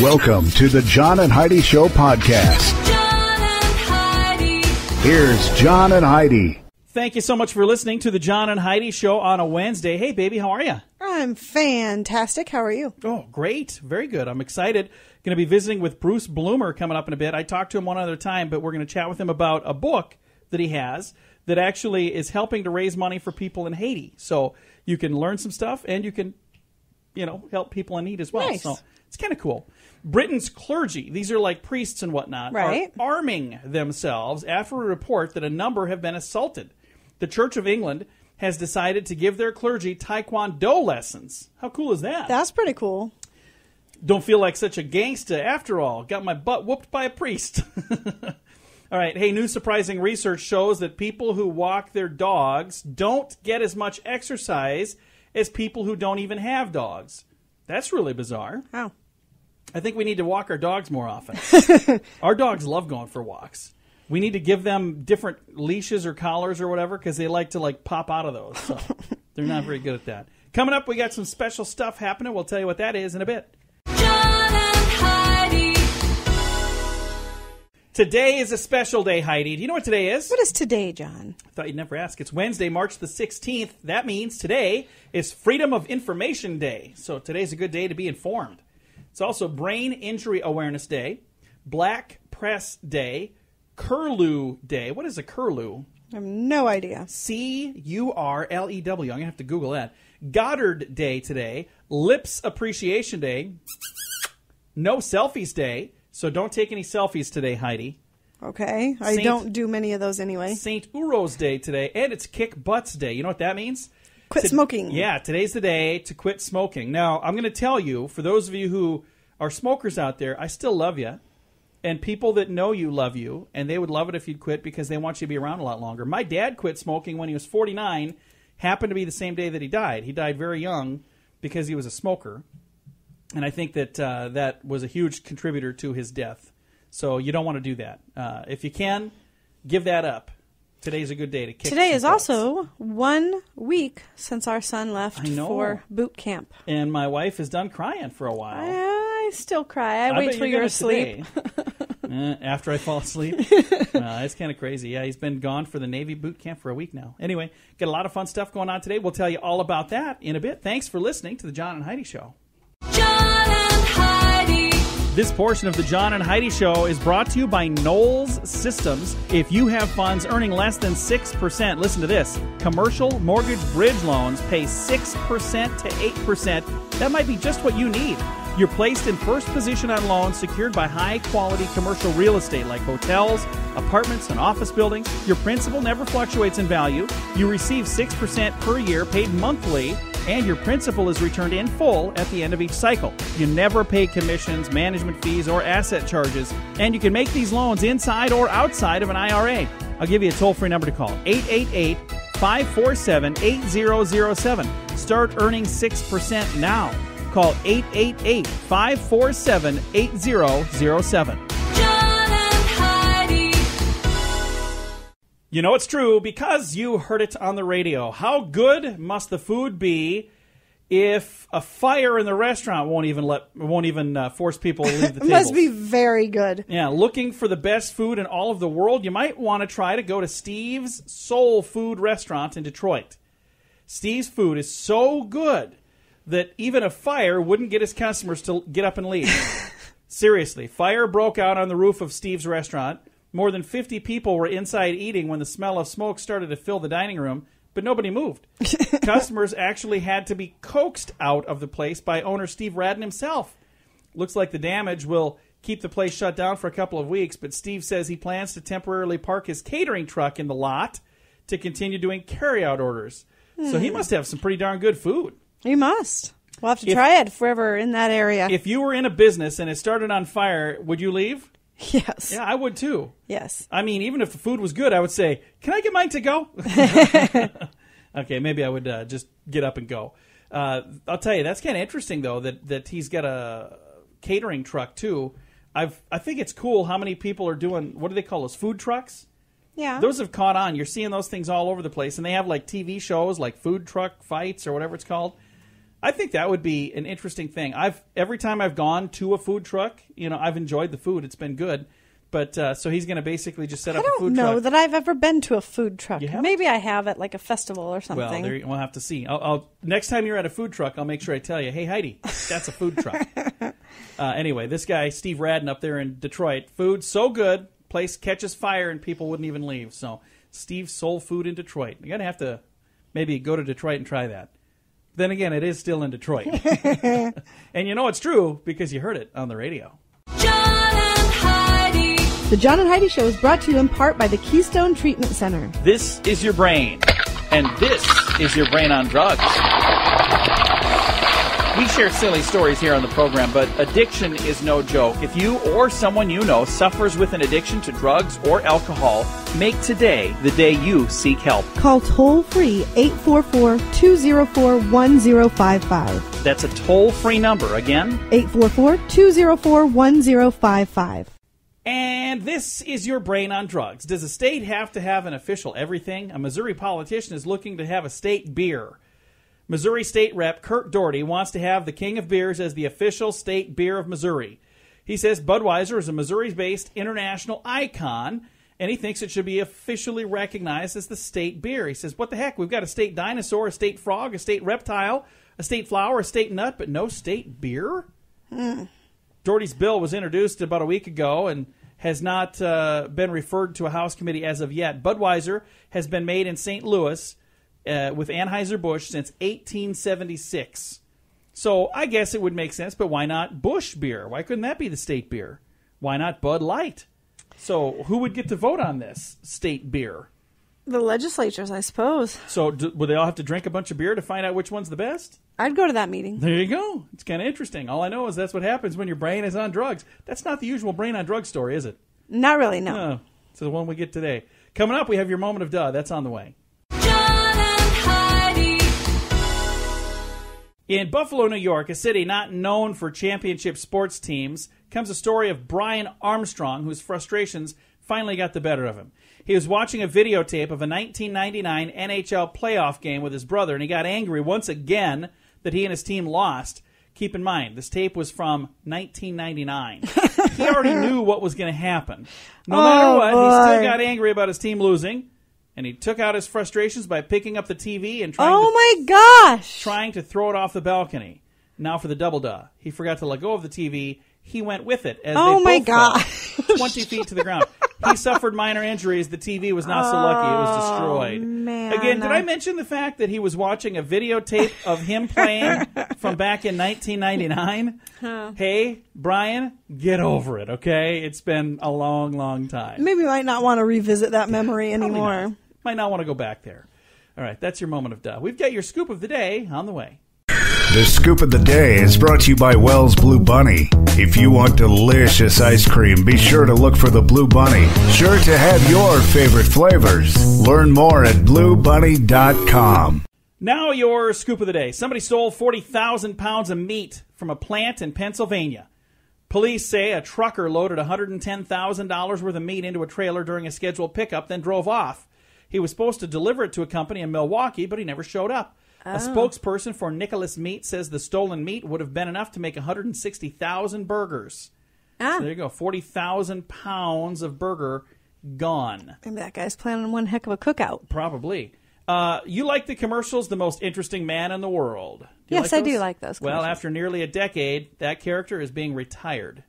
Welcome to the John and Heidi Show podcast. John and Heidi. Here's John and Heidi. Thank you so much for listening to the John and Heidi Show on a Wednesday. Hey, baby, how are you? I'm fantastic. How are you? Oh, great. Very good. I'm excited. Going to be visiting with Bruce Blumer coming up in a bit. I talked to him one other time, but we're going to chat with him about a book that he has that actually is helping to raise money for people in Haiti. So you can learn some stuff and you can, help people in need as well. Nice. So it's kind of cool. Britain's clergy, these are like priests and whatnot, Right. are arming themselves after a report that a number have been assaulted. The Church of England has decided to give their clergy Taekwondo lessons. How cool is that? That's pretty cool. Don't feel like such a gangsta after all. Got my butt whooped by a priest. All right. Hey, new surprising research shows that people who walk their dogs don't get as much exercise as people who don't even have dogs. That's really bizarre. Wow. I think we need to walk our dogs more often. Our dogs love going for walks. We need to give them different leashes or collars or whatever because they like to pop out of those. So they're not very good at that. Coming up, we got some special stuff happening. We'll tell you what that is in a bit. John and Heidi. Today is a special day, Heidi. Do you know what today is? What is today, John? I thought you'd never ask. It's Wednesday, March the 16th. That means today is Freedom of Information Day. So today's a good day to be informed. It's also Brain Injury Awareness Day, Black Press Day, Curlew Day. What is a curlew? I have no idea. Curlew. I'm going to have to Google that. Goddard Day today, Lips Appreciation Day, No Selfies Day. So don't take any selfies today, Heidi. Okay. I don't do many of those anyway. St. Uro's Day today, and it's Kick Butts Day. You know what that means? Quit smoking. Yeah, today's the day to quit smoking. Now, I'm going to tell you, for those of you who are smokers out there, I still love you. And people that know you love you, and they would love it if you'd quit because they want you to be around a lot longer. My dad quit smoking when he was 49, happened to be the same day that he died. He died very young because he was a smoker. And I think that that was a huge contributor to his death. So you don't want to do that. If you can, give that up. Today's a good day to kick Today some is butts. also 1 week since our son left for boot camp. And my wife is done crying for a while. I still cry. I wait bet till you're you're gonna asleep. today. After I fall asleep. It's kind of crazy. Yeah, he's been gone for the Navy boot camp for a week now. Anyway, got a lot of fun stuff going on today. We'll tell you all about that in a bit. Thanks for listening to the John and Heidi Show. John and Heidi. This portion of the John and Heidi Show is brought to you by Knowles Systems. If you have funds earning less than 6%, listen to this. Commercial mortgage bridge loans pay 6% to 8%. That might be just what you need. You're placed in first position on loans secured by high-quality commercial real estate like hotels, apartments, and office buildings. Your principal never fluctuates in value. You receive 6% per year paid monthly, and your principal is returned in full at the end of each cycle. You never pay commissions, management fees, or asset charges, and you can make these loans inside or outside of an IRA. I'll give you a toll-free number to call, 888-547-8007. Start earning 6% now. Call 888-547-8007. John and Heidi. You know it's true because you heard it on the radio. How good must the food be if a fire in the restaurant won't even force people to leave the It tables? must be very good. Yeah, looking for the best food in all of the world, you might want to try to go to Steve's Soul Food Restaurant in Detroit. Steve's food is so good that even a fire wouldn't get his customers to get up and leave. Seriously, fire broke out on the roof of Steve's restaurant. More than 50 people were inside eating when the smell of smoke started to fill the dining room, but nobody moved. Customers actually had to be coaxed out of the place by owner Steve Radden himself. Looks like the damage will keep the place shut down for a couple of weeks, but Steve says he plans to temporarily park his catering truck in the lot to continue doing carry-out orders. So he must have some pretty darn good food. You must. We'll have to try it if we're ever in that area. If you were in a business and it started on fire, would you leave? Yes. Yeah, I would too. Yes. I mean, even if the food was good, I would say, can I get mine to go? Okay, maybe I would just get up and go. I'll tell you, that's kind of interesting, though, that he's got a catering truck, too. I think it's cool how many people are doing, what do they call those, food trucks? Yeah. Those have caught on. You're seeing those things all over the place, and they have like TV shows like Food Truck Fights or whatever it's called. I think that would be an interesting thing. Every time I've gone to a food truck, I've enjoyed the food. It's been good. But so he's going to basically just set up a food truck. I don't know that I've ever been to a food truck. You haven't? Maybe I have at like a festival or something. Well, we'll have to see. I'll next time you're at a food truck, I'll make sure I tell you, hey, Heidi, that's a food truck. Anyway, this guy, Steve Radden up there in Detroit, food so good, place catches fire and people wouldn't even leave. So Steve's Soul Food in Detroit. You're going to have to maybe go to Detroit and try that. Then again, it is still in Detroit. And it's true because you heard it on the radio. John and Heidi. The John and Heidi Show is brought to you in part by the Keystone Treatment Center. This is your brain, and this is your brain on drugs. We share silly stories here on the program, but addiction is no joke. If you or someone you know suffers with an addiction to drugs or alcohol, make today the day you seek help. Call toll-free 844-204-1055. That's a toll-free number. Again, 844-204-1055. And this is your brain on drugs. Does a state have to have an official everything? A Missouri politician is looking to have a state beer. Missouri State Rep Kurt Doherty wants to have the King of Beers as the official state beer of Missouri. He says Budweiser is a Missouri-based international icon, and he thinks it should be officially recognized as the state beer. He says, what the heck? We've got a state dinosaur, a state frog, a state reptile, a state flower, a state nut, but no state beer? Doherty's bill was introduced about a week ago and has not been referred to a House committee as of yet. Budweiser has been made in St. Louis with Anheuser-Busch since 1876. So I guess it would make sense, but why not Busch beer? Why couldn't that be the state beer? Why not Bud Light? So who would get to vote on this state beer? The legislatures, I suppose. So would they all have to drink a bunch of beer to find out which one's the best? I'd go to that meeting. There you go. It's kind of interesting. All I know is that's what happens when your brain is on drugs. That's not the usual brain on drugs story, is it? Not really, no. No. It's the one we get today. Coming up, we have your moment of duh. That's on the way. John and Heidi. In Buffalo, New York, a city not known for championship sports teams, comes a story of Brian Armstrong, whose frustrations finally got the better of him. He was watching a videotape of a 1999 NHL playoff game with his brother, and he got angry once again that he and his team lost. Keep in mind, this tape was from 1999. He already knew what was going to happen. No matter what, he still got angry about his team losing, and he took out his frustrations by picking up the TV and trying to throw it off the balcony. Now for the double duh. He forgot to let go of the TV. He went with it as they both fell 20 feet to the ground. He suffered minor injuries. The TV was not so lucky. It was destroyed. Man. Again, did I mention the fact that he was watching a videotape of him playing from back in 1999? Hey, Brian, get over it, okay? It's been a long, long time. Maybe you might not want to revisit that memory anymore. Might not want to go back there. All right, that's your moment of duh. We've got your scoop of the day on the way. The Scoop of the Day is brought to you by Wells Blue Bunny. If you want delicious ice cream, be sure to look for the Blue Bunny. Sure to have your favorite flavors. Learn more at bluebunny.com. Now your scoop of the day. Somebody stole 40,000 pounds of meat from a plant in Pennsylvania. Police say a trucker loaded $110,000 worth of meat into a trailer during a scheduled pickup, then drove off. He was supposed to deliver it to a company in Milwaukee, but he never showed up. A spokesperson for Nicholas Meat says the stolen meat would have been enough to make 160,000 burgers. So there you go, 40,000 pounds of burger gone. Maybe that guy's planning one heck of a cookout. Probably. You like the commercials, The Most Interesting Man in the World? Yes, I do like those commercials. Well, after nearly a decade, that character is being retired.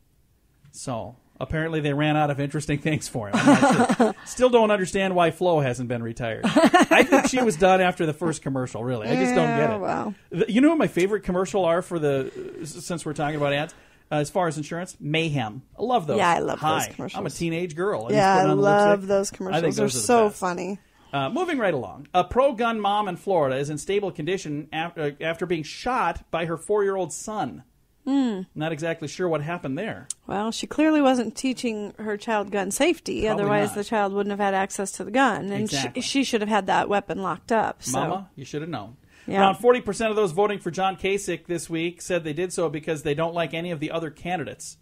So apparently they ran out of interesting things for him. I'm not sure. Still don't understand why Flo hasn't been retired. I think she was done after the first commercial, really. I just don't get it. Wow. You know what my favorite commercial are since we're talking about ads? As far as insurance, Mayhem. I love those. Yeah, I love those Hi, commercials. I'm a teenage girl. I love those I commercials. think They're those are the so best. funny. Moving right along. A pro-gun mom in Florida is in stable condition after being shot by her 4-year-old son. Not exactly sure what happened there. Well, she clearly wasn't teaching her child gun safety. Probably Otherwise, not. the child wouldn't have had access to the gun. And Exactly. she should have had that weapon locked up. So. Mama, you should have known. Yeah. Around 40% of those voting for John Kasich this week said they did so because they don't like any of the other candidates.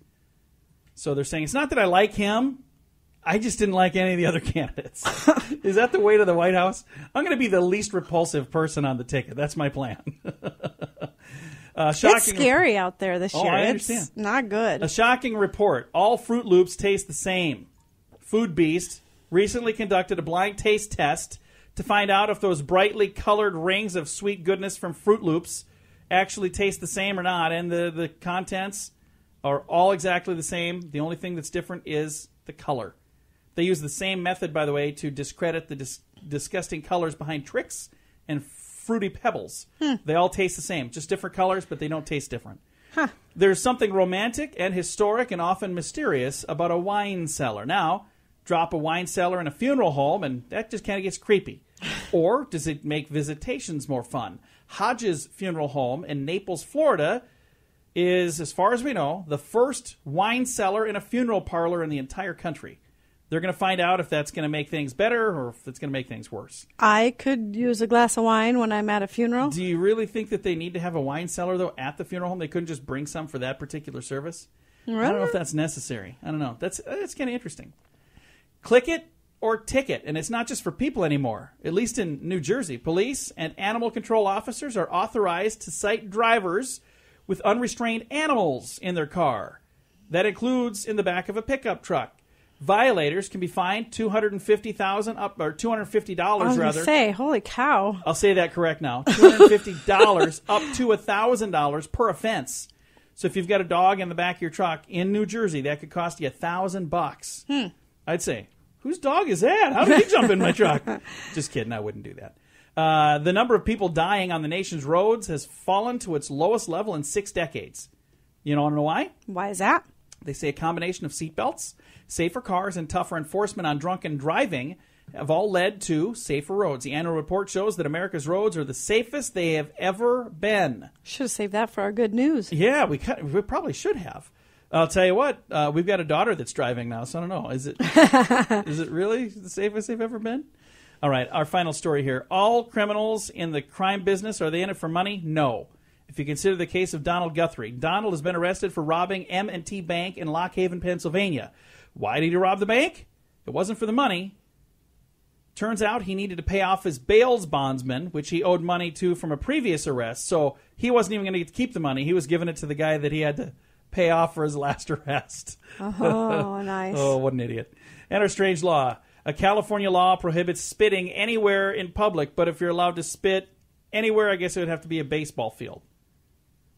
So they're saying, it's not that I like him, I just didn't like any of the other candidates. Is that the way to the White House? I'm going to be the least repulsive person on the ticket. That's my plan. It's scary out there this year. I understand. It's not good. A shocking report. All Fruit Loops taste the same. Food Beast recently conducted a blind taste test to find out if those brightly colored rings of sweet goodness from Fruit Loops actually taste the same or not. And the contents are all exactly the same. The only thing that's different is the color. They use the same method, by the way, to discredit the disgusting colors behind Trix and Fruity Pebbles. They all taste the same, just different colors, but they don't taste different. There's something romantic and historic and often mysterious about a wine cellar. Now, drop a wine cellar in a funeral home, and that just kind of gets creepy. Or does it make visitations more fun? Hodges Funeral Home in Naples, Florida, is, as far as we know, the first wine cellar in a funeral parlor in the entire country. They're going to find out if that's going to make things better or if it's going to make things worse. I could use a glass of wine when I'm at a funeral. Do you really think that they need to have a wine cellar, though, at the funeral home? They couldn't just bring some for that particular service? Really? I don't know if that's necessary. I don't know. That's kind of interesting. Click it or ticket, and it's not just for people anymore. At least in New Jersey, police and animal control officers are authorized to cite drivers with unrestrained animals in their car. That includes in the back of a pickup truck. Violators can be fined $250,000 up, or $250 I was rather. gonna say, holy cow! I'll say that correct now. $250 up to $1,000 per offense. So if you've got a dog in the back of your truck in New Jersey, that could cost you $1,000. I'd say, whose dog is that? How did he jump in my truck? Just kidding. I wouldn't do that. The number of people dying on the nation's roads has fallen to its lowest level in 6 decades. You want to know why? Why is that? They say a combination of seatbelts, safer cars, and tougher enforcement on drunken driving have all led to safer roads. The annual report shows that America's roads are the safest they have ever been. Should have saved that for our good news. Yeah, we probably should have. I'll tell you what, we've got a daughter that's driving now, so I don't know. Is it really the safest they've ever been? All right, our final story here. All criminals in the crime business, are they in it for money? No. If you consider the case of Donald Guthrie, Donald has been arrested for robbing M&T Bank in Lock Haven, Pennsylvania. Why did he rob the bank? It wasn't for the money. Turns out he needed to pay off his bail bondsman, which he owed money to from a previous arrest. So he wasn't even going to keep the money. He was giving it to the guy that he had to pay off for his last arrest. Oh, nice. Oh, what an idiot. And our strange law. A California law prohibits spitting anywhere in public, but if you're allowed to spit anywhere, I guess it would have to be a baseball field.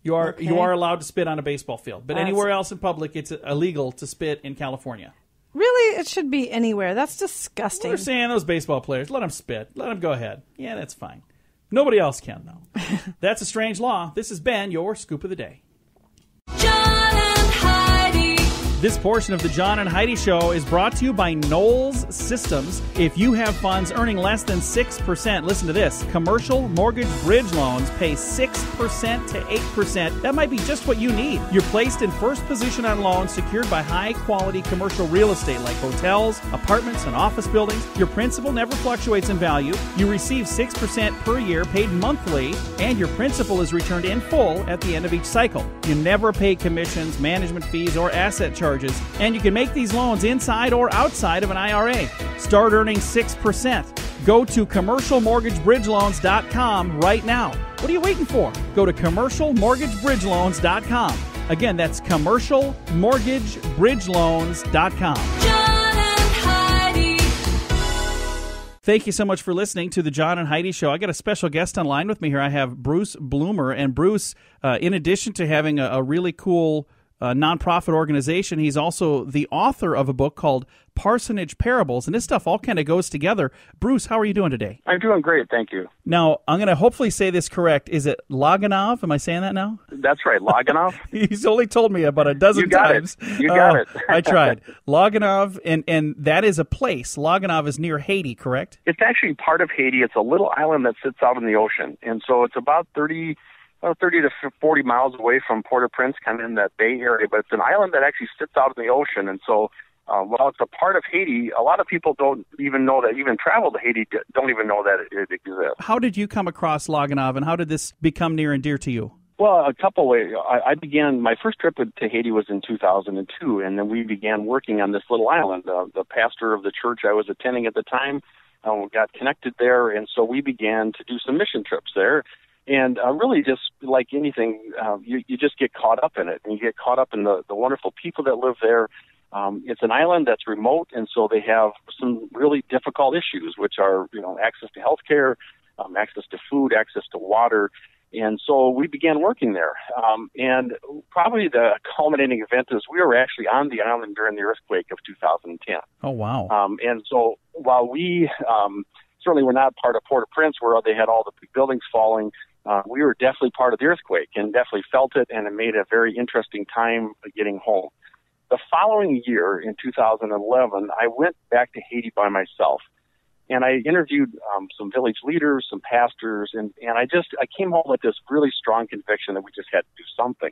You are allowed to spit on a baseball field, but anywhere else in public, it's illegal to spit in California. Really? It should be anywhere. That's disgusting. They're saying those baseball players, let them spit. Let them go ahead. Yeah, that's fine. Nobody else can, though. That's a strange law. This has been your Scoop of the Day. John and Heidi. This portion of the John and Heidi Show is brought to you by Knowles Systems. If you have funds earning less than 6%, listen to this. Commercial mortgage bridge loans pay 6% to 8%. That might be just what you need. You're placed in first position on loans secured by high-quality commercial real estate like hotels, apartments, and office buildings. Your principal never fluctuates in value. You receive 6% per year paid monthly, and your principal is returned in full at the end of each cycle. You never pay commissions, management fees, or asset charges. And you can make these loans inside or outside of an IRA. Start earning 6%. Go to commercialmortgagebridgeloans.com right now. What are you waiting for? Go to commercialmortgagebridgeloans.com. Again, that's commercialmortgagebridgeloans.com. John and Heidi. Thank you so much for listening to the John and Heidi Show. I got a special guest online with me here. I have Bruce Blumer. And Bruce, in addition to having a really cool nonprofit organization, he's also the author of a book called Parsonage Parables, and this stuff all kind of goes together. Bruce, how are you doing today? I'm doing great, thank you. Now, I'm going to hopefully say this correct. Is it LaGonaveAlive? Am I saying that now? That's right, LaGonaveAlive. He's only told me about a dozen times. You got it. I tried. LaGonaveAlive, and that is a place. LaGonaveAlive is near Haiti, correct? It's actually part of Haiti. It's a little island that sits out in the ocean, and so it's about 30 to 40 miles away from Port-au-Prince, kind of in that Bay Area, but it's an island that actually sits out in the ocean, and so while it's a part of Haiti, a lot of people don't even know that, even travel to Haiti, don't even know that it exists. How did you come across LaGonaveAlive, and how did this become near and dear to you? Well, a couple ways. I began, my first trip to Haiti was in 2002, and then we began working on this little island. The pastor of the church I was attending at the time got connected there, and so we began to do some mission trips there. And really, just like anything, you just get caught up in it, and you get caught up in the wonderful people that live there. It's an island that's remote, and so they have some really difficult issues, which are, access to health care, access to food, access to water. And so we began working there. And probably the culminating event is we were actually on the island during the earthquake of 2010. Oh, wow. And so while we certainly were not part of Port-au-Prince, where they had all the big buildings falling, we were definitely part of the earthquake and definitely felt it, and it made a very interesting time getting home. The following year, in 2011, I went back to Haiti by myself, and I interviewed some village leaders, some pastors, and I came home with this really strong conviction that we just had to do something.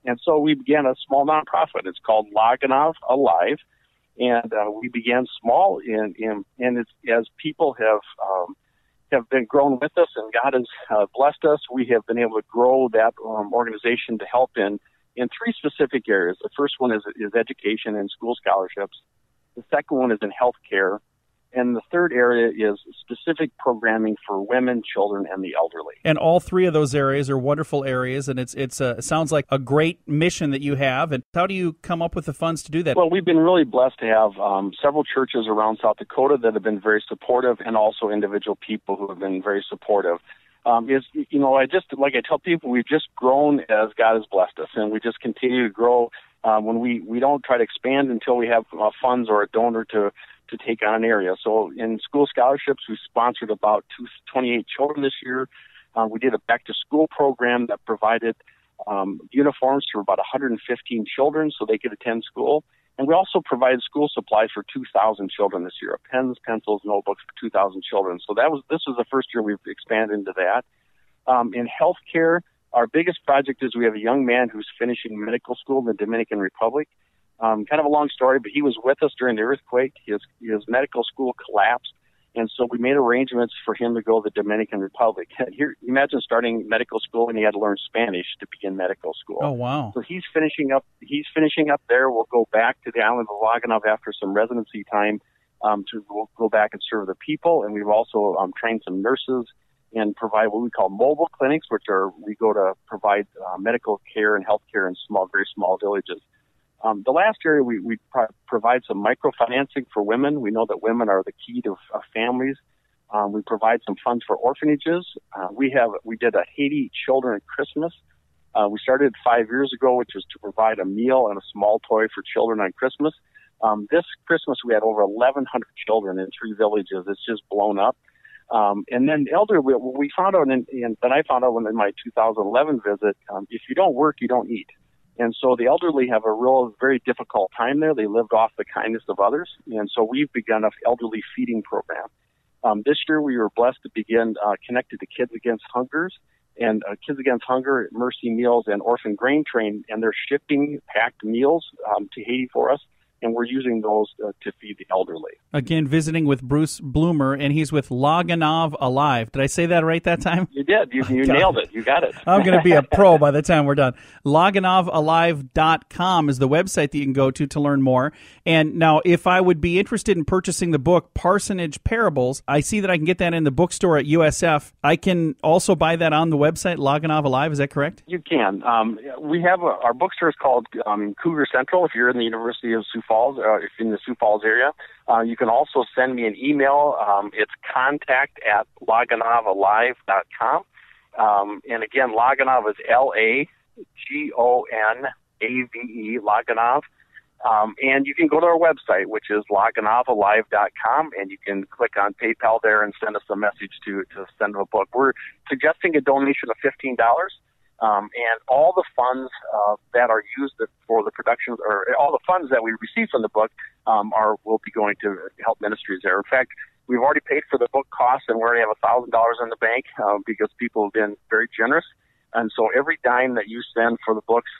And so we began a small nonprofit. It's called LaGonaveAlive, and we began small, and it's, as people have been grown with us, and God has blessed us, we have been able to grow that organization to help in three specific areas. The first one is education and school scholarships. The second one is in health care. And the third area is specific programming for women, children, and the elderly. And all three of those areas are wonderful areas, and it sounds like a great mission that you have. And how do you come up with the funds to do that? Well, we've been really blessed to have several churches around South Dakota that have been very supportive, and also individual people who have been very supportive. I tell people, we've just grown as God has blessed us, and we just continue to grow. When we don't try to expand until we have funds or a donor to take on an area. So in school scholarships, we sponsored about 28 children this year. We did a back-to-school program that provided uniforms for about 115 children so they could attend school. And we also provided school supplies for 2,000 children this year, pens, pencils, notebooks for 2,000 children. So this was the first year we've expanded into that. In healthcare, our biggest project is we have a young man who's finishing medical school in the Dominican Republic. Kind of a long story, but he was with us during the earthquake. His medical school collapsed, and so we made arrangements for him to go to the Dominican Republic. Here, imagine starting medical school and he had to learn Spanish to begin medical school. Oh, wow. So he's finishing up there. We'll go back to the island of Laganov after some residency time to go back and serve the people. And we've also trained some nurses and provide what we call mobile clinics, we go to provide medical care and health care in very small villages. The last area, we provide some microfinancing for women. We know that women are the key to families. We provide some funds for orphanages. We did a Haiti Children Christmas. We started 5 years ago, which was to provide a meal and a small toy for children on Christmas. This Christmas, we had over 1,100 children in 3 villages. It's just blown up. And then elderly, we found out, that I found out in my 2011 visit, if you don't work, you don't eat. And so the elderly have a very difficult time there. They lived off the kindness of others. And so we've begun an elderly feeding program. This year we were blessed to begin connected to Kids Against Hunger, Mercy Meals, and Orphan Grain Train, and they're shipping packed meals to Haiti for us. And we're using those to feed the elderly. Again, visiting with Bruce Blumer, and he's with LaGonaveAlive. Did I say that right that time? You did. You nailed it. You got it. I'm going to be a pro by the time we're done. LaGonaveAlive.com is the website that you can go to learn more. And now, if I would be interested in purchasing the book, Parsonage Parables, I see that I can get that in the bookstore at USF. I can also buy that on the website, LaGonaveAlive. Is that correct? You can. We have our bookstore is called Cougar Central, if you're in the University of Sioux Falls, if in the Sioux Falls area. You can also send me an email. It's contact@LaGonaveAlive.com. And again, Laganave is LAGONAVE, Laganave. And you can go to our website, which is LaGonaveAlive.com, and you can click on PayPal there and send us a message to send a book. We're suggesting a donation of $15. And all the funds that are used for the productions, or all the funds that we receive from the book, will be going to help ministries there. In fact, we've already paid for the book costs, and we already have $1,000 in the bank because people have been very generous. And so every dime that you send for the books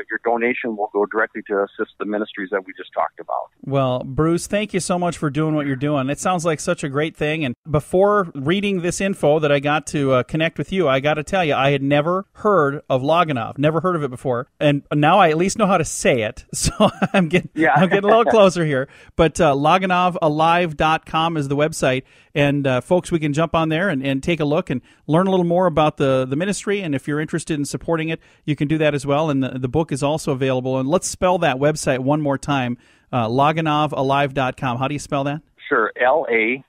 your donation will go directly to assist the ministries that we just talked about. Well, Bruce, thank you so much for doing what you're doing. It sounds like such a great thing. And before reading this info that I got to connect with you, I got to tell you, I had never heard of Loganov, never heard of it before. And now I at least know how to say it. So I'm getting a little closer here. But LaGonaveAlive.com is the website. And folks, we can jump on there and take a look and learn a little more about the ministry. And if you're interested in supporting it, you can do that as well. And the book is also available. And let's spell that website one more time, LaGonaveAlive.com. How do you spell that? Sure, LaGonave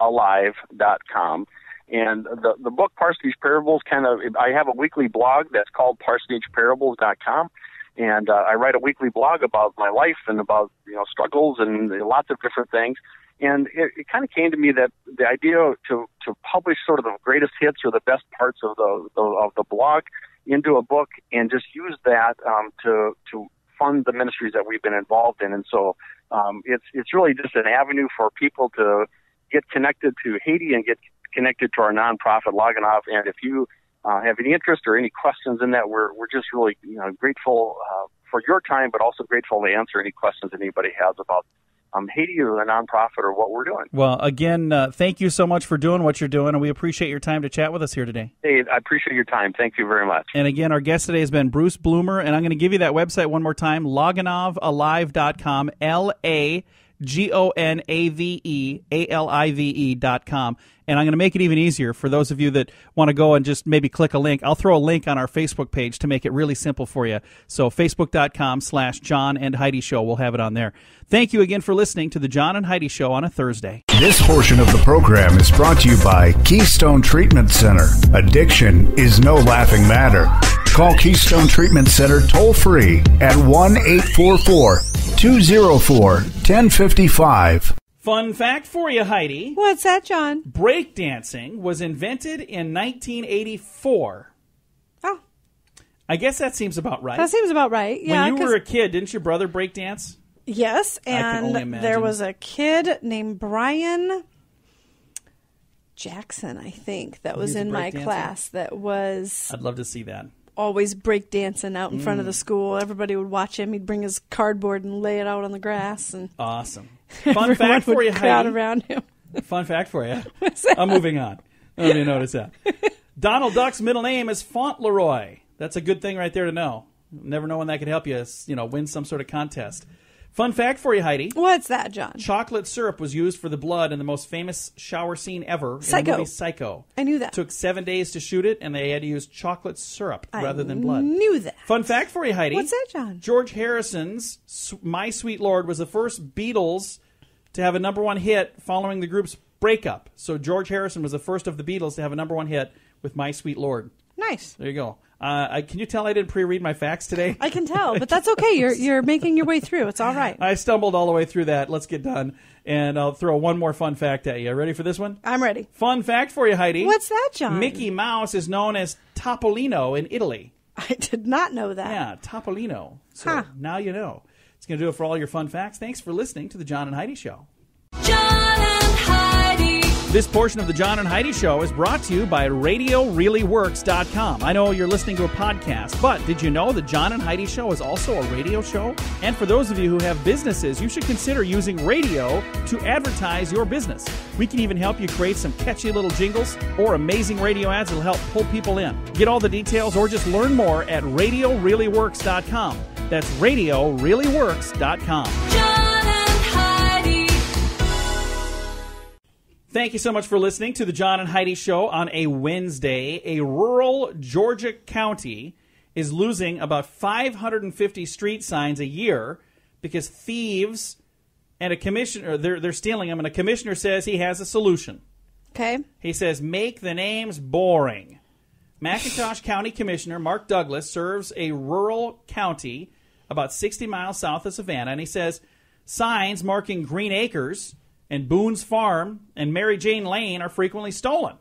alive.com. And the book, Parsonage Parables, I have a weekly blog that's called parsonageparables.com. And I write a weekly blog about my life and about struggles and lots of different things. And it kind of came to me that the idea to publish sort of the greatest hits or the best parts of the blog into a book and just use that to fund the ministries that we've been involved in. And so it's really just an avenue for people to get connected to Haiti and get connected to our nonprofit Loganov. And if you have any interest or any questions in that, we're just really grateful for your time, but also grateful to answer any questions anybody has about Haiti or the nonprofit or what we're doing. Well, again, thank you so much for doing what you're doing, and we appreciate your time to chat with us here today. Hey, I appreciate your time. Thank you very much. And again, our guest today has been Bruce Blumer, and I'm going to give you that website one more time, LaGonaveAlive.com, LaGonaveAlive.com. And I'm going to make it even easier for those of you that want to go and just maybe click a link. I'll throw a link on our Facebook page to make it really simple for you. So Facebook.com/John and Heidi Show. We'll have it on there. Thank you again for listening to the John and Heidi Show on a Thursday. This portion of the program is brought to you by Keystone Treatment Center. Addiction is no laughing matter. Call Keystone Treatment Center toll-free at 1-844-204-1055. Fun fact for you, Heidi. What's that, John? Breakdancing was invented in 1984. Oh. I guess that seems about right. That seems about right, yeah. When you were a kid, didn't your brother breakdance? Yes, and there was a kid named Brian Jackson, I think, that was in my class that was... I'd love to see that. Always breakdancing out in front of the school. Everybody would watch him. He'd bring his cardboard and lay it out on the grass. And awesome. Fun fact for you, Heidi. Around him. Fun fact for you. What's that? I'm moving on. I didn't notice that. Donald Duck's middle name is Fauntleroy. That's a good thing right there to know. Never know when that could help you, win some sort of contest. Fun fact for you, Heidi. What's that, John? Chocolate syrup was used for the blood in the most famous shower scene ever in the movie Psycho. I knew that. It took 7 days to shoot it, and they had to use chocolate syrup rather than blood. I knew that. Fun fact for you, Heidi. What's that, John? George Harrison's My Sweet Lord was the first Beatles to have a #1 hit following the group's breakup. So George Harrison was the first of the Beatles to have a #1 hit with My Sweet Lord. Nice. There you go. Can you tell I didn't pre-read my facts today? I can tell, but that's okay. You're making your way through. It's all right. I stumbled all the way through that. Let's get done. And I'll throw one more fun fact at you. Ready for this one? I'm ready. Fun fact for you, Heidi. What's that, John? Mickey Mouse is known as Topolino in Italy. I did not know that. Yeah, Topolino. So now you know. It's going to do it for all your fun facts. Thanks for listening to the John and Heidi Show. John and Heidi. This portion of the John and Heidi Show is brought to you by RadioReallyWorks.com. I know you're listening to a podcast, but did you know the John and Heidi Show is also a radio show? And for those of you who have businesses, you should consider using radio to advertise your business. We can even help you create some catchy little jingles or amazing radio ads that will help pull people in. Get all the details or just learn more at RadioReallyWorks.com. That's RadioReallyWorks.com. John and Heidi. Thank you so much for listening to the John and Heidi Show on a Wednesday. A rural Georgia county is losing about 550 street signs a year because thieves and a commissioner, they're stealing them, and a commissioner says he has a solution. Okay. He says, make the names boring. McIntosh County Commissioner Mark Douglas serves a rural county about 60 miles south of Savannah, and he says signs marking Green Acres and Boone's Farm and Mary Jane Lane are frequently stolen.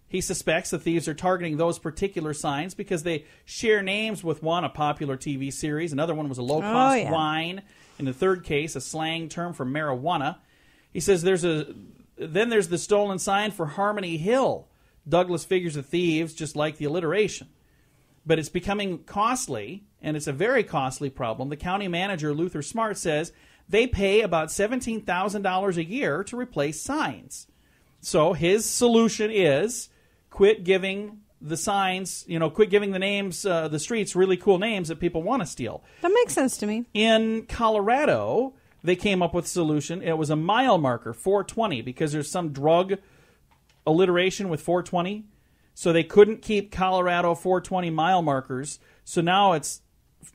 He suspects the thieves are targeting those particular signs because they share names with one, a popular TV series. Another one was a low-cost wine. In the third case, a slang term for marijuana. He says there's the stolen sign for Harmony Hill. Douglas figures the thieves just like the alliteration. but it's becoming costly, and it's a very costly problem. The county manager, Luther Smart, says they pay about $17,000 a year to replace signs. So his solution is quit giving the signs, quit giving the names, the streets, really cool names that people want to steal. That makes sense to me. In Colorado, they came up with a solution. It was a mile marker, 420, because there's some drug alliteration with 420. So they couldn't keep Colorado 420 mile markers. So now it's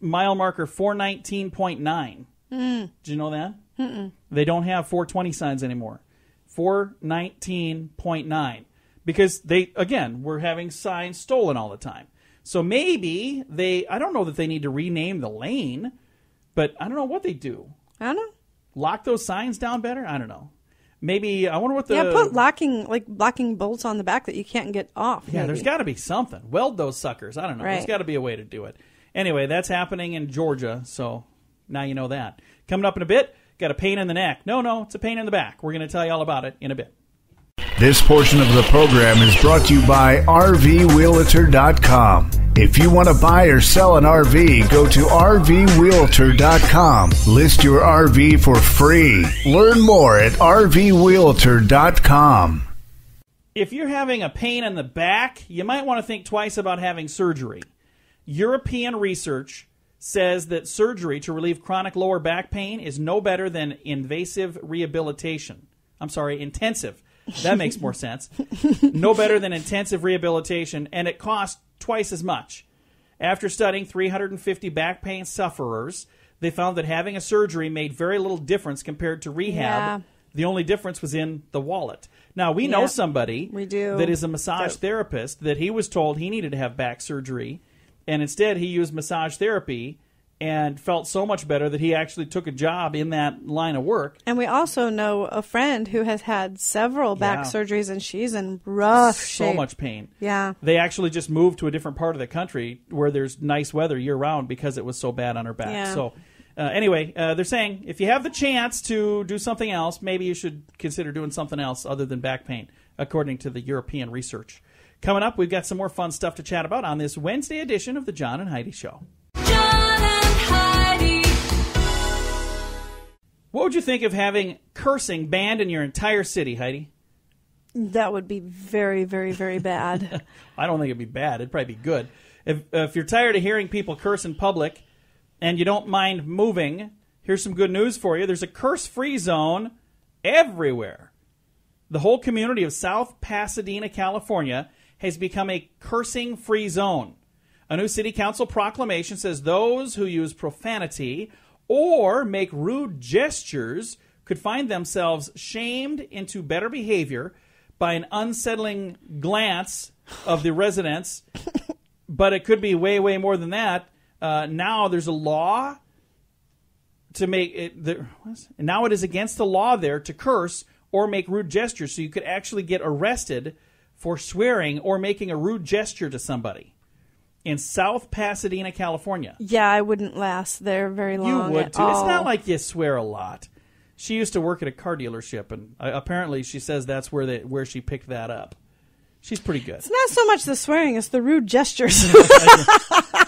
mile marker 419.9. Did you know that? Mm-mm. They don't have 420 signs anymore. 419.9. Because we're having signs stolen all the time. So maybe I don't know that they need to rename the lane, but I don't know what they do. I don't know. Lock those signs down better? I don't know. Maybe, I wonder what put locking bolts on the back that you can't get off. Yeah, maybe. There's got to be something. Weld those suckers. I don't know. Right. There's got to be a way to do it. Anyway, that's happening in Georgia, so now you know that. Coming up in a bit, got a pain in the neck. No, it's a pain in the back. We're going to tell you all about it in a bit. This portion of the program is brought to you by RVRealtor.com. If you want to buy or sell an RV, go to RVRealtor.com. List your RV for free. Learn more at RVRealtor.com. If you're having a pain in the back, you might want to think twice about having surgery. European research says that surgery to relieve chronic lower back pain is no better than intensive rehabilitation. That makes more sense. No better than intensive rehabilitation, and it costs twice as much. After studying 350 back pain sufferers, they found that having a surgery made very little difference compared to rehab. Yeah. The only difference was in the wallet. Now, we know somebody that is a massage therapist that he was told he needed to have back surgery, and instead he used massage therapy and felt so much better that he actually took a job in that line of work. And we also know a friend who has had several back surgeries, and she's in rough shape. So much pain. Yeah. They actually just moved to a different part of the country where there's nice weather year-round because it was so bad on her back. Yeah. So anyway, they're saying if you have the chance to do something else, maybe you should consider doing something else other than back pain, according to the European research. Coming up, we've got some more fun stuff to chat about on this Wednesday edition of the John and Heidi Show. John and Heidi. What would you think of having cursing banned in your entire city, Heidi? That would be very, very, very bad. I don't think it'd be bad. It'd probably be good. If you're tired of hearing people curse in public and you don't mind moving, here's some good news for you. There's a curse-free zone everywhere. The whole community of South Pasadena, California, has become a cursing-free zone. A new city council proclamation says those who use profanity or make rude gestures could find themselves shamed into better behavior by an unsettling glance of the residents. But it could be way, way more than that. Now there's a law to make it. Now it is against the law there to curse or make rude gestures. So you could actually get arrested for swearing or making a rude gesture to somebody. In South Pasadena, California. Yeah, I wouldn't last there very long. You would, too. All. It's not like you swear a lot. She used to work at a car dealership, and apparently she says that's where she picked that up. She's pretty good. It's not so much the swearing, it's the rude gestures.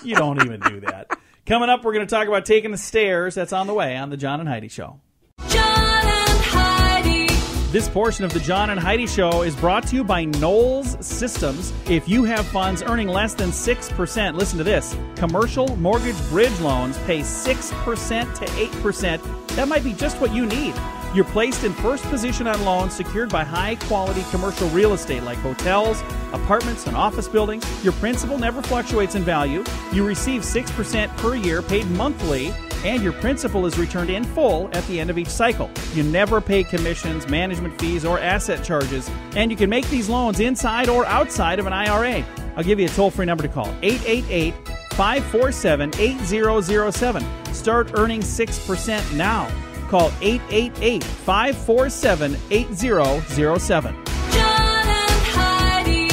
You don't even do that. Coming up, we're going to talk about taking the stairs. That's on the way on the John and Heidi Show. John and Heidi. This portion of the John and Heidi Show is brought to you by Knowles Systems. If you have funds earning less than 6%, listen to this. Commercial mortgage bridge loans pay 6% to 8%. That might be just what you need. You're placed in first position on loans secured by high-quality commercial real estate like hotels, apartments, and office buildings. Your principal never fluctuates in value. You receive 6% per year paid monthly, and your principal is returned in full at the end of each cycle. You never pay commissions, management fees, or asset charges, and you can make these loans inside or outside of an IRA. I'll give you a toll-free number to call, 888-547-8007. Start earning 6% now. Call 888-547-8007. John and Heidi.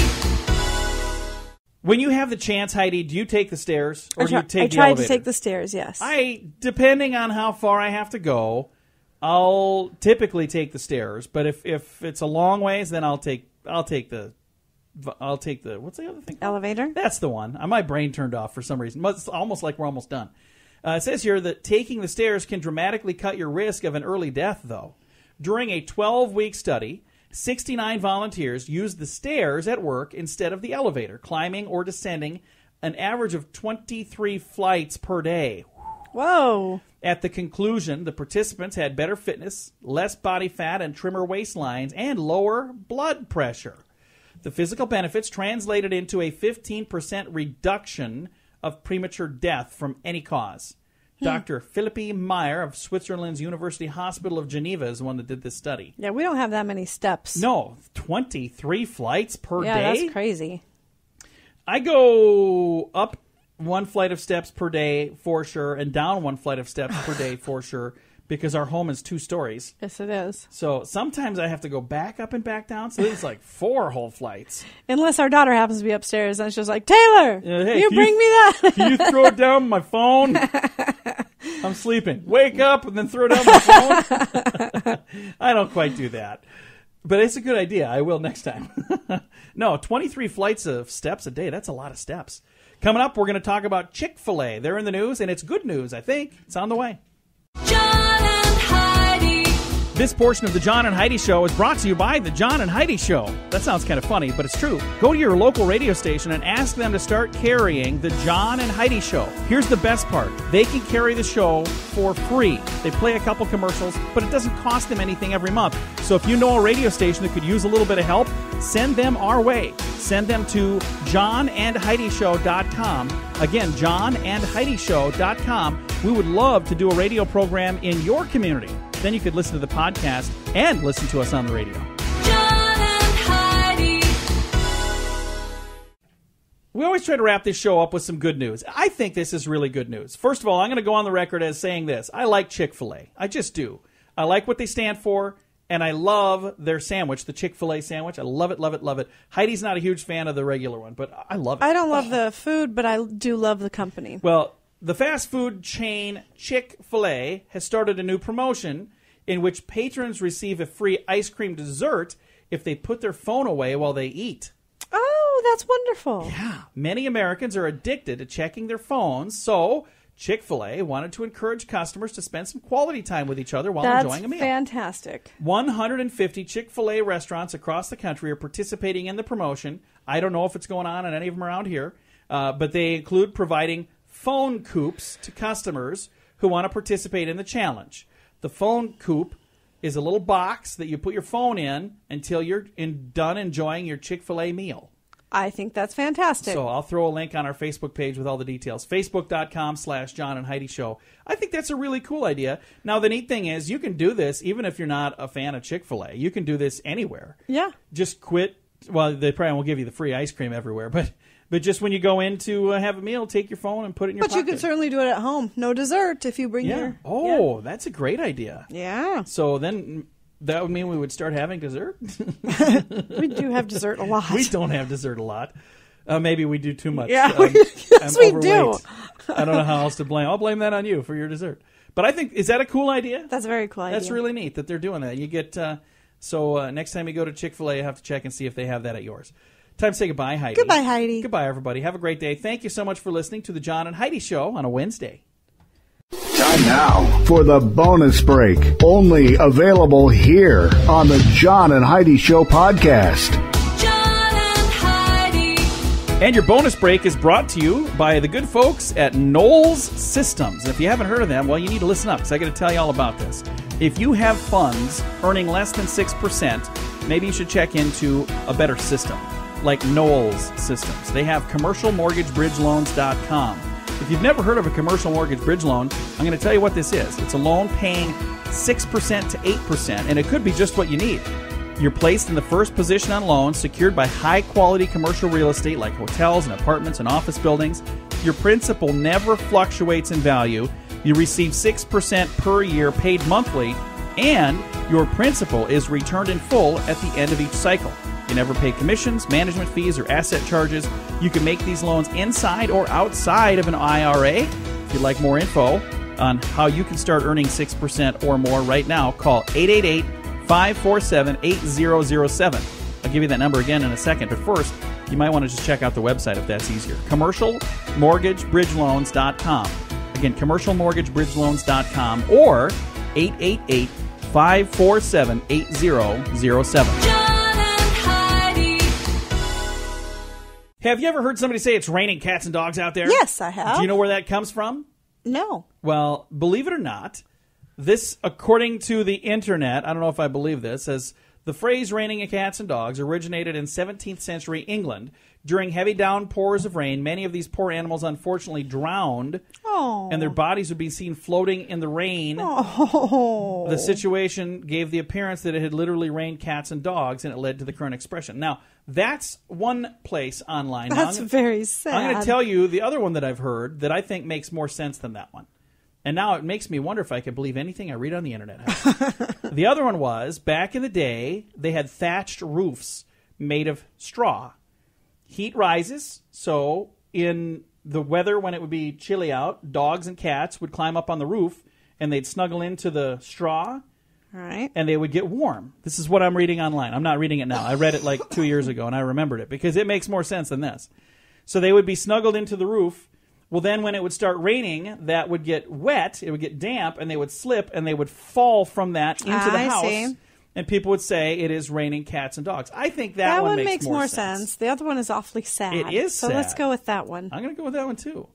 When you have the chance, Heidi, do you take the stairs or do you take the elevator? I tried to take the stairs, yes. Depending on how far I have to go, I'll typically take the stairs. But if it's a long ways, then I'll take the I'll take the, what's the other thing? Elevator? That's the one. My brain turned off for some reason. It's almost like we're almost done. It says here that taking the stairs can dramatically cut your risk of an early death, though. During a 12-week study, 69 volunteers used the stairs at work instead of the elevator, climbing or descending an average of 23 flights per day. Whoa. At the conclusion, the participants had better fitness, less body fat and trimmer waistlines, and lower blood pressure. The physical benefits translated into a 15% reduction of premature death from any cause. Dr. Philippe Meyer of Switzerland's University Hospital of Geneva is the one that did this study. Yeah, we don't have that many steps. No, 23 flights per day? Yeah, that's crazy. I go up 1 flight of steps per day for sure, and down 1 flight of steps per day for sure, because our home is 2 stories. Yes, it is. So sometimes I have to go back up and back down, so it's like 4 whole flights. Unless our daughter happens to be upstairs, and she's like, Taylor, Hey, you bring me that? Can you throw it down my phone? I'm sleeping. Wake up and then throw down my phone? I don't quite do that. But it's a good idea. I will next time. No, 23 flights of steps a day. That's a lot of steps. Coming up, we're going to talk about Chick-fil-A. They're in the news, and it's good news, I think. It's on the way. John and Heidi. This portion of the John and Heidi Show is brought to you by the John and Heidi Show. That sounds kind of funny, but it's true. Go to your local radio station and ask them to start carrying the John and Heidi Show. Here's the best part. They can carry the show for free. They play a couple commercials, but it doesn't cost them anything every month. So if you know a radio station that could use a little bit of help, send them our way. Send them to johnandheidishow.com. Again, johnandheidishow.com. We would love to do a radio program in your community. Then you could listen to the podcast and listen to us on the radio. John and Heidi. We always try to wrap this show up with some good news. I think this is really good news. First of all, I'm going to go on the record as saying this. I like Chick-fil-A. I just do. I like what they stand for, and I love their sandwich, the Chick-fil-A sandwich. I love it, love it, love it. Heidi's not a huge fan of the regular one, but I love it. I don't love the food, but I do love the company. Well, the fast food chain Chick-fil-A has started a new promotion in which patrons receive a free ice cream dessert if they put their phone away while they eat. Oh, that's wonderful. Yeah. Many Americans are addicted to checking their phones, so Chick-fil-A wanted to encourage customers to spend some quality time with each other while enjoying a meal. That's fantastic. 150 Chick-fil-A restaurants across the country are participating in the promotion. I don't know if it's going on in any of them around here, but they include providing phone coupes to customers who want to participate in the challenge. The phone coupe is a little box that you put your phone in until you're done enjoying your Chick-fil-A meal. I think that's fantastic. So I'll throw a link on our Facebook page with all the details. Facebook.com/John and Heidi Show. I think that's a really cool idea. Now, the neat thing is you can do this even if you're not a fan of Chick-fil-A. You can do this anywhere. Yeah. Just quit. Well, they probably won't give you the free ice cream everywhere, but just when you go in to have a meal, take your phone and put it in your pocket. But you can certainly do it at home. No dessert if you bring your... Oh, that's a great idea. Yeah. So then that would mean we would start having dessert? We do have dessert a lot. We don't have dessert a lot. Maybe we do too much. Yeah, yes, we do. I don't know how else to blame. I'll blame that on you for your dessert. But I think, is that a cool idea? That's a very cool idea. That's really neat that they're doing that. You get, next time you go to Chick-fil-A, you have to check and see if they have that at yours. Time to say goodbye, Heidi. Goodbye, Heidi. Goodbye, everybody. Have a great day. Thank you so much for listening to the John and Heidi Show on a Wednesday. Time now for the bonus break. Only available here on the John and Heidi Show podcast. John and Heidi. And your bonus break is brought to you by the good folks at Knowles Systems. And if you haven't heard of them, well, you need to listen up because I got to tell you all about this. If you have funds earning less than 6%, maybe you should check into a better system like Knowles Systems. They have commercialmortgagebridgeloans.com. If you've never heard of a commercial mortgage bridge loan, I'm going to tell you what this is. It's a loan paying 6% to 8%, and it could be just what you need. You're placed in the first position on loans secured by high-quality commercial real estate like hotels and apartments and office buildings. Your principal never fluctuates in value. You receive 6% per year paid monthly, and your principal is returned in full at the end of each cycle. You never pay commissions, management fees, or asset charges. You can make these loans inside or outside of an IRA. If you'd like more info on how you can start earning 6% or more right now, call 888-547-8007. I'll give you that number again in a second, but first, you might want to just check out the website if that's easier. CommercialMortgageBridgeLoans.com. Again, CommercialMortgageBridgeLoans.com or 888-547-8007. John and Heidi. Have you ever heard somebody say it's raining cats and dogs out there? Yes, I have. Do you know where that comes from? No. Well, believe it or not, this, according to the internet, I don't know if I believe this, says the phrase raining cats and dogs originated in 17th century England. During heavy downpours of rain, many of these poor animals unfortunately drowned, and their bodies would be seen floating in the rain. Oh. The situation gave the appearance that it had literally rained cats and dogs, and it led to the current expression. Now, that's one place online. That's very sad. I'm going to tell you the other one that I've heard that I think makes more sense than that one. And now it makes me wonder if I can believe anything I read on the internet. The other one was, back in the day, they had thatched roofs made of straw. Heat rises, so in the weather when it would be chilly out, dogs and cats would climb up on the roof, and they'd snuggle into the straw, Right. and they would get warm. This is what I'm reading online. I'm not reading it now. I read it like 2 years ago, and I remembered it, because it makes more sense than this. So they would be snuggled into the roof. Well, then when it would start raining, that would get wet, it would get damp, and they would slip, and they would fall from that into the I house. see. And people would say it is raining cats and dogs. I think that one makes more sense. The other one is awfully sad. It is So sad. let's go with that one. I'm going to go with that one, too.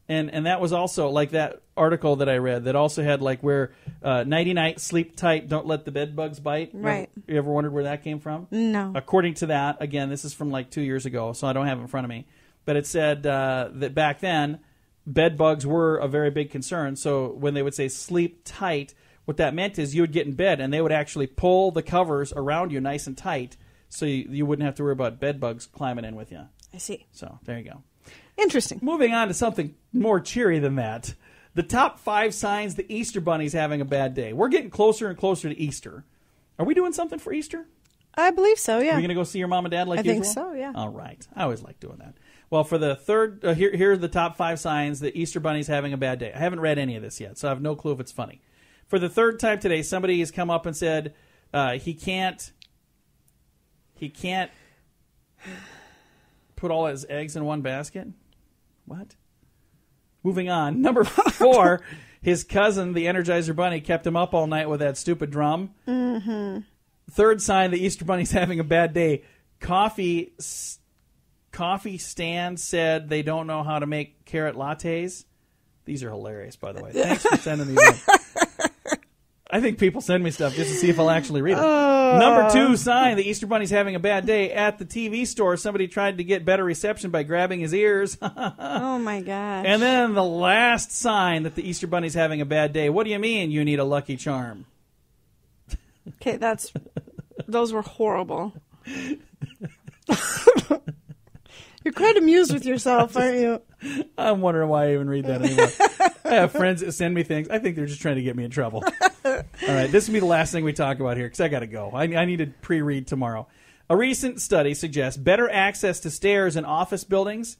And that was also, like that article that I read, that also had, like, where nighty-night, sleep tight, don't let the bed bugs bite. Right. You ever wondered where that came from? No. According to that, again, this is from, like, 2 years ago, so I don't have it in front of me. But it said that back then, bed bugs were a very big concern. So when they would say sleep tight, what that meant is you would get in bed and they would actually pull the covers around you nice and tight so you wouldn't have to worry about bed bugs climbing in with you. I see. So there you go. Interesting. Moving on to something more cheery than that. The top 5 signs the Easter Bunny's having a bad day. We're getting closer and closer to Easter. Are we doing something for Easter? I believe so, yeah. Are you going to go see your mom and dad like I usual? think so, yeah. All right. I always like doing that. Well, for the third, here are the top 5 signs that Easter Bunny's having a bad day. I haven't read any of this yet, so I have no clue if it's funny. For the third time today, somebody has come up and said he can't put all his eggs in one basket. What? Moving on. Number 4, his cousin, the Energizer Bunny, kept him up all night with that stupid drum. Mm-hmm. Third sign the Easter Bunny's having a bad day. Coffee stand said they don't know how to make carrot lattes. These are hilarious, by the way. Thanks for sending these in. I think people send me stuff just to see if I'll actually read it. Number 2 sign the Easter Bunny's having a bad day. At the TV store, somebody tried to get better reception by grabbing his ears. Oh, my gosh. And then the last sign that the Easter Bunny's having a bad day. What do you mean you need a Lucky Charm? Okay, those were horrible. You're quite amused with yourself, aren't you? I'm wondering why I even read that anymore. I have friends that send me things. I think they're just trying to get me in trouble. All right, this will be the last thing we talk about here because I got to go. I need to pre-read tomorrow. A recent study suggests better access to stairs in office buildings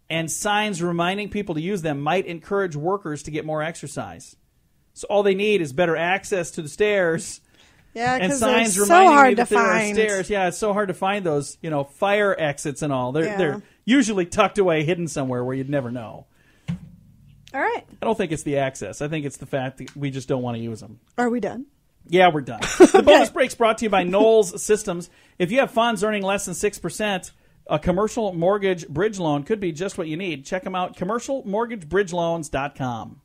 and signs reminding people to use them might encourage workers to get more exercise. So all they need is better access to the stairs. Yeah, And because they're signs so reminding hard me to that there are find. stairs. Yeah, it's so hard to find those, fire exits and all. Yeah. They're usually tucked away, hidden somewhere where you'd never know. All right. I don't think it's the access. I think it's the fact that we just don't want to use them. Are we done? Yeah, we're done. The bonus break's brought to you by Knowles Systems. If you have funds earning less than 6%, a commercial mortgage bridge loan could be just what you need. Check them out, commercialmortgagebridgeloans.com.